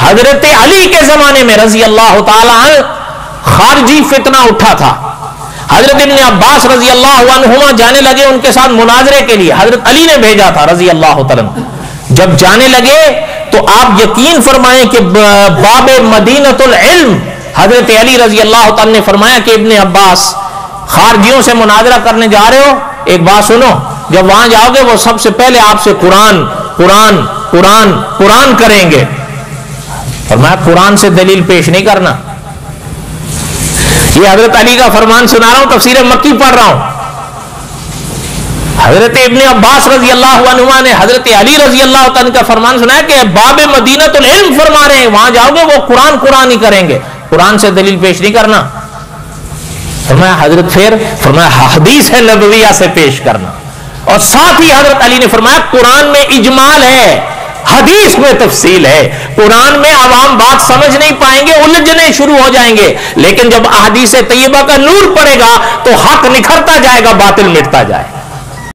حضرت علی کے زمانے میں رضی اللہ تعالی عنہ خارجی فتنہ اٹھا تھا. حضرت ابن عباس رضی اللہ عنہما جانے لگے ان کے ساتھ مناظرے کے لیے. حضرت علی نے بھیجا تھا رضی اللہ تعالی عنہ. جب جانے لگے تو آپ یقین فرمائیں کہ باب مدینۃ العلم حضرت علی رضی اللہ تعالی نے فرمایا کہ ابن عباس خارجیوں سے مناظرہ کرنے جا رہے ہو, ایک بات سنو, جب وہاں جاؤ گے وہ سب سے پہلے آپ سے قرآن قرآن قرآن قرآن کریں گے. فرمایا قرآن سے دلیل پیش نہیں کرنا. یہ حضرت علی کا فرمان سنا رہا ہوں, تفسیر مکی پڑھ رہا ہوں. حضرت ابن عباس رضی اللہ عنہما نے حضرت علی رضی اللہ عنہ کا فرمان سنایا کہ باب مدینۃ العلم فرما رہے ہیں, وہاں جاؤ گے وہ قرآن قرآن ہی کریں گے, قرآن سے دلیل پیش نہیں کرنا. فرمایا حضرت پھر فرمایا حدیث ہے نبویہ سے پیش کرنا. اور ساتھ ہی حضرت علی نے فرمایا قرآن میں اجمال ہے, حدیث میں تفصیل ہے. قرآن میں عوام بات سمجھ نہیں پائیں گے, الجھنے شروع ہو جائیں گے, لیکن جب احادیث طیبہ کا نور پڑے گا تو حق نکھرتا جائے گا, باطل مٹتا جائے گا.